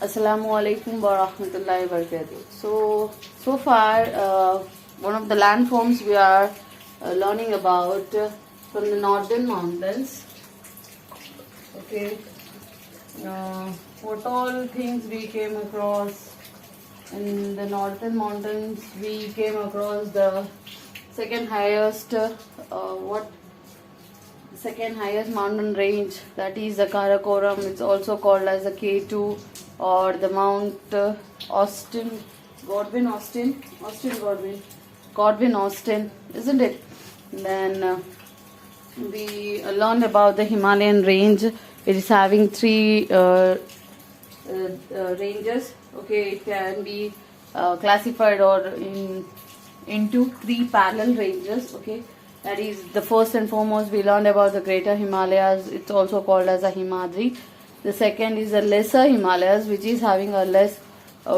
Assalamu alaikum wa rahmatullahi wa barakatuh. So far, one of the landforms we are learning about from the northern mountains. Okay, what all things we came across in the northern mountains? We came across the second highest, second highest mountain range, that is the Karakoram. It's also called as the K2 or the Mount Godwin Austin, isn't it? Then we learned about the Himalayan range. It is having three ranges. Okay, it can be classified into three parallel ranges. Okay, that is the first and foremost we learned about the Greater Himalayas. It's also called as a Himadri. The second is the Lesser Himalayas, which is having a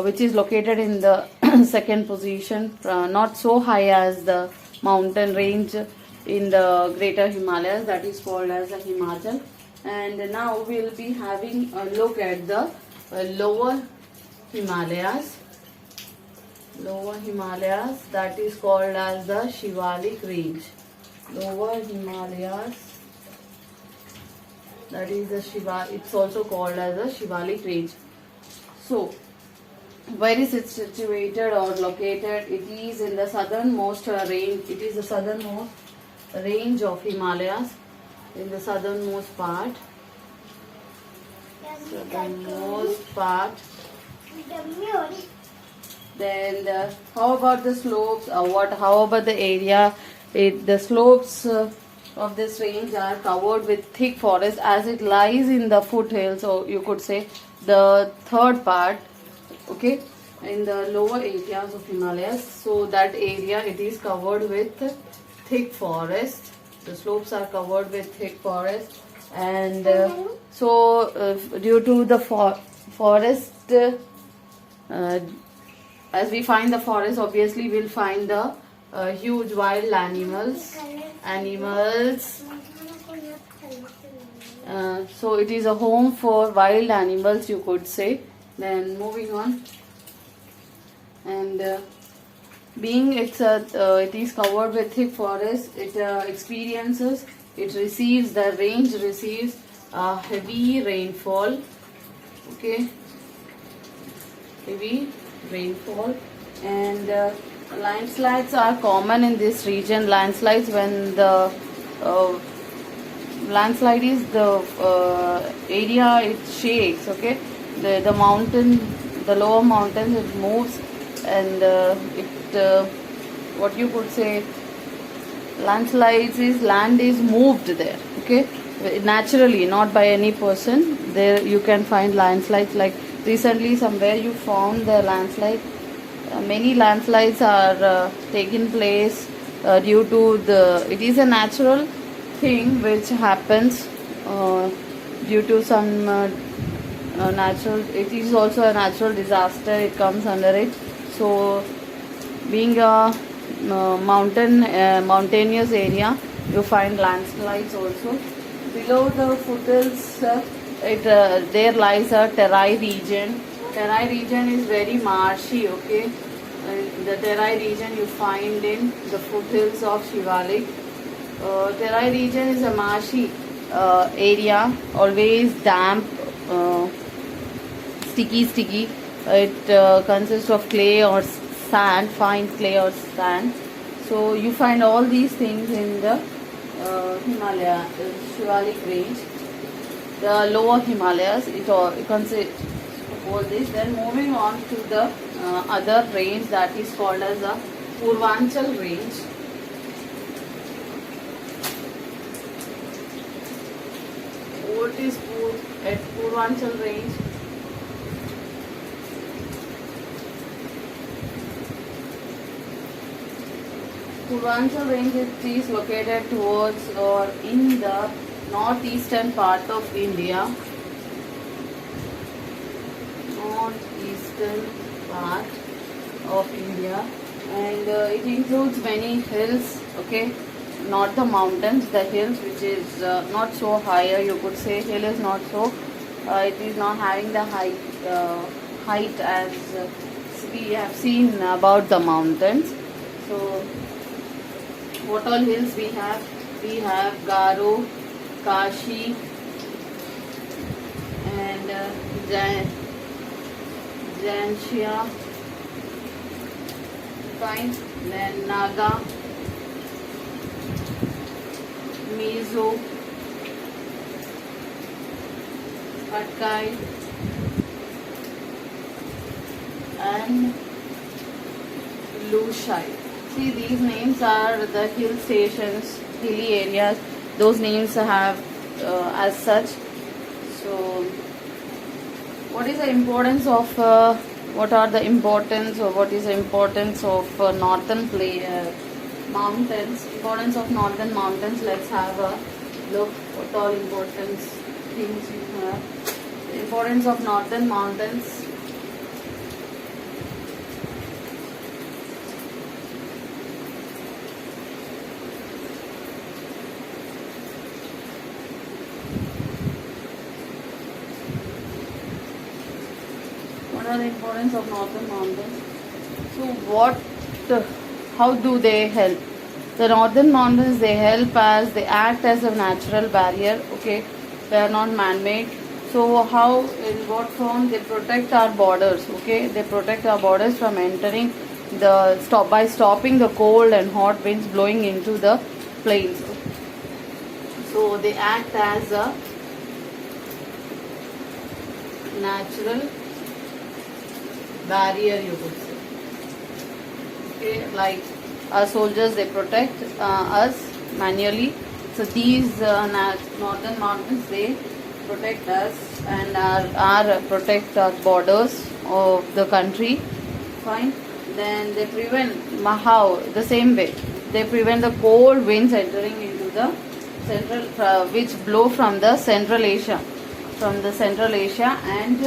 which is located in the second position, not so high as the mountain range in the Greater Himalayas, that is called as a Himachal. And now we'll be having a look at the lower Himalayas. Lower Himalayas, that is called as the Shivalik range. Lower Himalayas, that is the it's also called as the Shivalik range. So, where is it situated or located? It is in the southernmost range. It is the southernmost range of Himalayas, in the southernmost part. Southernmost part. Then how about the slopes? How about the area? The slopes of this range are covered with thick forest as it lies in the foothills, or you could say the third part. Okay, in the lower areas of Himalayas. So that area, it is covered with thick forest. The slopes are covered with thick forest, and due to the forest, as we find the forest, obviously we'll find the huge wild animals. So it is a home for wild animals, you could say. Then moving on, and being it is covered with thick forest, it receives heavy rainfall. Okay, heavy rainfall, and landslides are common in this region. Landslides, when the landslide is the area, it shakes. Okay, the lower mountains, it moves, and what you could say, landslides is land is moved there. Okay, naturally, not by any person. There you can find landslides. Like recently, somewhere you found the landslide. Many landslides are taking place due to it is a natural thing which happens due to some it is also a natural disaster, it comes under it. So being a mountainous area, you find landslides also. Below the foothills, there lies a Terai region. Terai region is very marshy. Okay, the Terai region you find in the foothills of Shivalik. Terai region is a marshy area, always damp, sticky. It consists of clay or sand, fine clay or sand. So you find all these things in the Shivalik range. The lower Himalayas, it consists all this. Then moving on to the other range, that is called as the Purvanchal range. What is Purvanchal range? Purvanchal range is located towards or in the northeastern part of India. Northeastern part of India, and it includes many hills. Okay, not the mountains, the hills, which is not so higher, you could say. Hill is not so, it is not having the height as we have seen about the mountains. So what all hills we have? We have Garo, Kashi, and Janshia, fine. Then Naga, Mizo, Patkai, and Lushai. See, these names are the hill stations, hilly areas. Those names have as such. So, what is the importance of what are the importance or what is the importance of northern mountains? Importance of northern mountains. Let's have a look. What all importance things you have? The importance of northern mountains. What are the importance of northern mountains? So how do they help? The northern mountains, they help as they act as a natural barrier. Okay, they are not man-made. So how, in what form? They protect our borders. Okay, they protect our borders from entering by stopping the cold and hot winds blowing into the plains. So they act as a natural barrier, you could say. Okay, like our soldiers, they protect us manually. So these northern mountains, they protect us and protect our borders of the country. Fine. Then they prevent how the same way they prevent the cold winds entering into the central, which blow from the Central Asia, and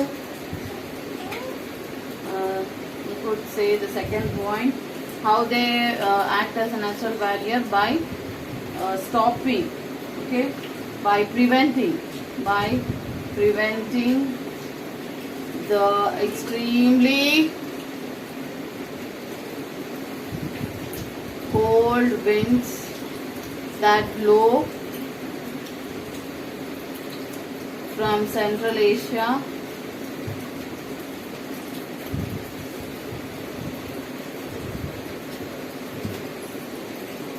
you could say the second point, how they act as a natural barrier by stopping, okay, by preventing the extremely cold winds that blow from Central Asia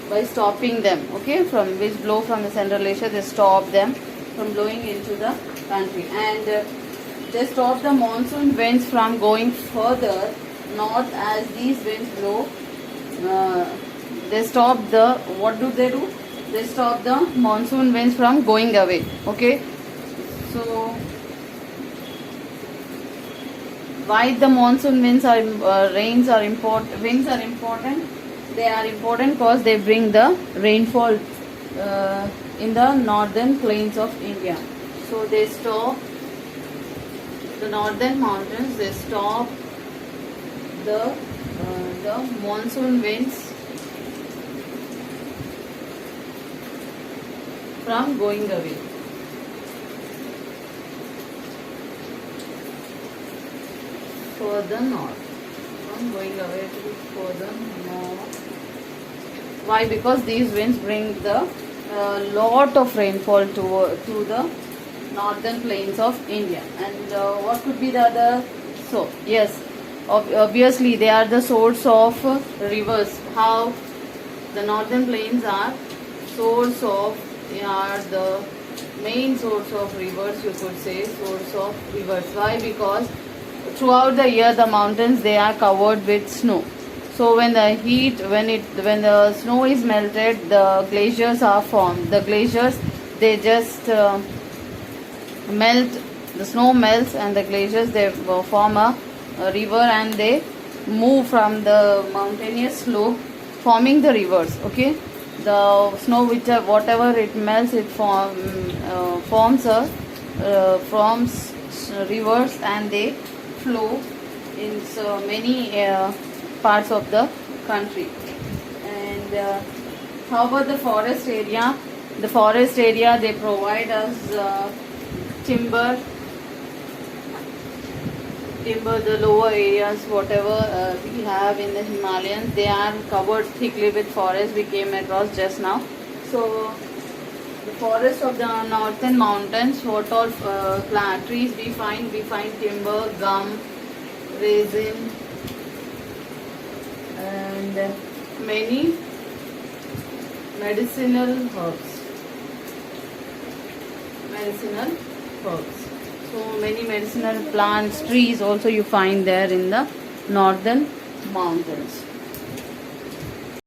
by stopping them, okay, from which blow from the Central Asia, they stop them from blowing into the country, and they stop the monsoon winds from going further north. As these winds blow, they stop what do? They stop the monsoon winds from going away, okay. So why the monsoon winds are winds are important? They are important because they bring the rainfall in the northern plains of India. So they stop the northern mountains. They stop the monsoon winds from going away. Further north, from going away to further north. Why? Because these winds bring the lot of rainfall to the northern plains of India. And what could be the other? So yes, obviously they are the source of rivers. How? The northern plains are the main source of rivers, you could say, source of rivers. Why? Because throughout the year the mountains, they are covered with snow. So when the snow is melted, the glaciers are formed. The glaciers, they just melt. The snow melts and the glaciers, they form a river, and they move from the mountainous slope, forming the rivers. Okay, the snow, whatever it melts, it forms rivers, and they flow in so many parts of the country. And how about the forest area? The forest area, they provide us timber, timber, the lower areas, whatever we have in the Himalayas, they are covered thickly with forest. We came across just now. So the forest of the northern mountains, what all trees we find? We find timber, gum, resin, and many medicinal herbs. So many medicinal plants, trees also you find there in the northern mountains.